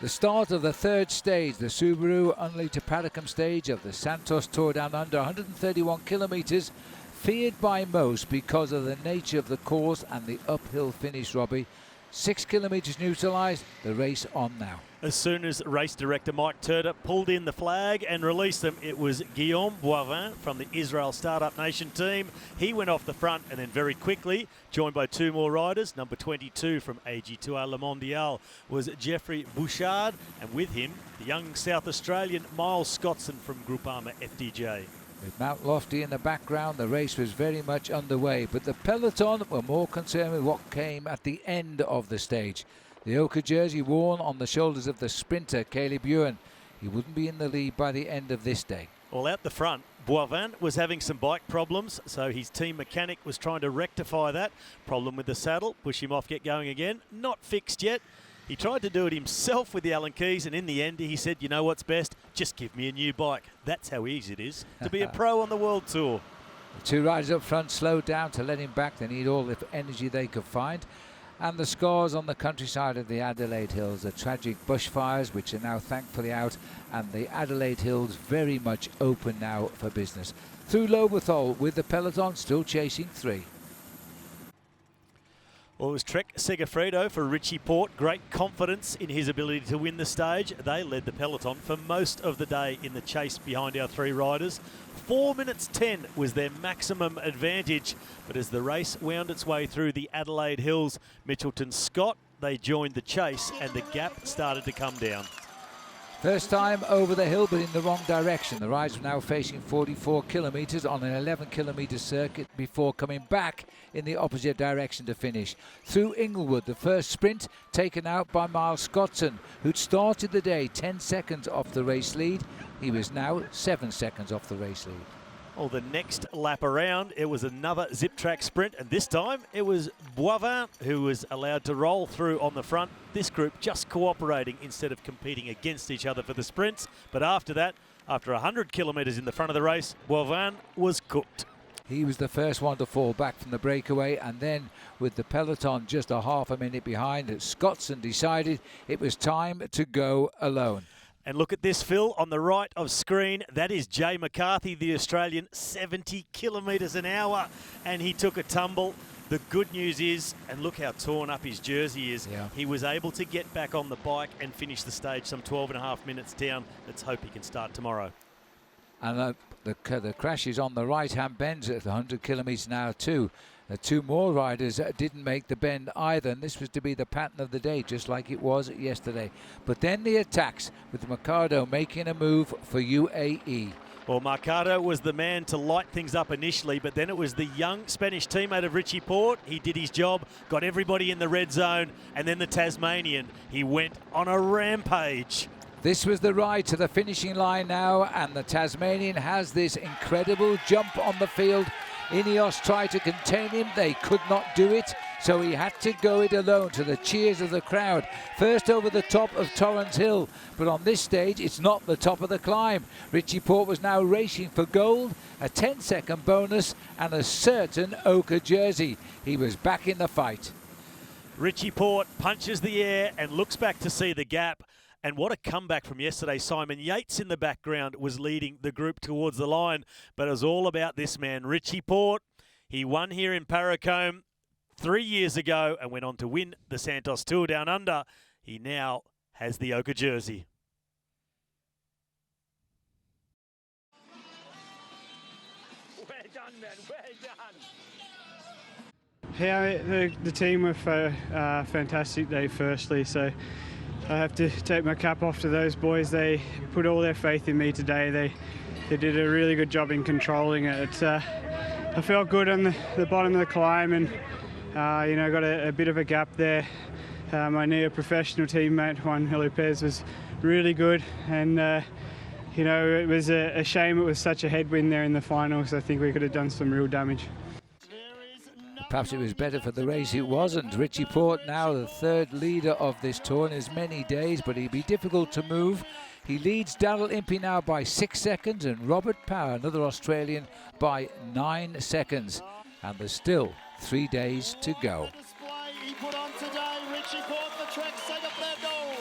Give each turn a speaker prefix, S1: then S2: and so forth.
S1: The start of the third stage, the Subaru Untitled Chapter stage of the Santos Tour Down Under, 131 kilometres, feared by most because of the nature of the course and the uphill finish, Robbie. 6 kilometres neutralised, the race on now.
S2: As soon as race director Mike Turter pulled in the flag and released them, it was Guillaume Boivin from the Israel Startup Nation team. He went off the front and then very quickly, joined by two more riders. Number 22 from AG2R Le Mondial was Jeffrey Bouchard, and with him, the young South Australian Miles Scotson from Groupama FDJ.
S1: With Mount Lofty in the background, the race was very much underway, but the peloton were more concerned with what came at the end of the stage. The ochre jersey worn on the shoulders of the sprinter, Caleb Ewan. He wouldn't be in the lead by the end of this day.
S2: Well, out the front, Boivin was having some bike problems, so his team mechanic was trying to rectify that. Problem with the saddle, push him off, get going again. Not fixed yet. He tried to do it himself with the Allen keys, and in the end he said, you know what's best? Just give me a new bike. That's how easy it is to be a pro on the World Tour.
S1: The two riders up front slowed down to let him back. They need all the energy they could find. And the scars on the countryside of the Adelaide Hills, the tragic bushfires, which are now thankfully out, and the Adelaide Hills very much open now for business. Through Loberthal, with the peloton still chasing 3.
S2: Well, it was Trek Segafredo for Richie Porte. Great confidence in his ability to win the stage. They led the peloton for most of the day in the chase behind our 3 riders. 4 minutes 10 was their maximum advantage. But as the race wound its way through the Adelaide Hills, Mitchelton Scott, they joined the chase and the gap started to come down.
S1: First time over the hill, but in the wrong direction. The riders were now facing 44 kilometres on an 11-kilometre circuit before coming back in the opposite direction to finish. Through Inglewood, the first sprint taken out by Miles Scotson, who'd started the day 10 seconds off the race lead. He was now 7 seconds off the race lead.
S2: Well, the next lap around, it was another zip track sprint, and this time it was Boivin who was allowed to roll through on the front. This group just cooperating instead of competing against each other for the sprints. But after that, after 100 kilometres in the front of the race, Boivin was cooked.
S1: He was the first one to fall back from the breakaway, and then with the peloton just a half a minute behind, Scotson decided it was time to go alone.
S2: And look at this, Phil, on the right of screen. That is Jay McCarthy, the Australian, 70 kilometres an hour. And he took a tumble. The good news is, and look how torn up his jersey is, he was able to get back on the bike and finish the stage some 12.5 minutes down. Let's hope he can start tomorrow.
S1: And the crash is on the right-hand bend at 100 kilometres an hour too. Two more riders didn't make the bend either, and this was to be the pattern of the day, just like it was yesterday. But then the attacks, with Mercado making a move for UAE.
S2: Well, Mercado was the man to light things up initially, but then it was the young Spanish teammate of Richie Porte. He did his job, got everybody in the red zone, and then the Tasmanian, he went on a rampage.
S1: This was the ride to the finishing line now, and the Tasmanian has this incredible jump on the field. Ineos tried to contain him, they could not do it, so he had to go it alone to the cheers of the crowd. First over the top of Torrens Hill, but on this stage it's not the top of the climb. Richie Porte was now racing for gold, a 10-second bonus and a certain ochre jersey. He was back in the fight.
S2: Richie Porte punches the air and looks back to see the gap. And what a comeback from yesterday. Simon Yates in the background was leading the group towards the line. But it was all about this man, Richie Porte. He won here in Paracombe 3 years ago and went on to win the Santos Tour Down Under. He now has the ochre jersey.
S3: Well done, man. Well done. Yeah, the team were a fantastic day, firstly. So I have to take my cap off to those boys. They put all their faith in me today. They did a really good job in controlling it. I felt good on the bottom of the climb, and got a bit of a gap there. My neo-professional teammate Juan Lopez was really good, and it was a shame it was such a headwind there in the finals. I think we could have done some real damage.
S1: Perhaps it was better for the race it wasn't. Richie Porte now the third leader of this tour in as many days, but he'd be difficult to move. He leads Daryl Impey now by 6 seconds and Robert Power, another Australian, by 9 seconds. And there's still 3 days to go.
S4: He put on today, Richie Porte, the Trek Segafredo.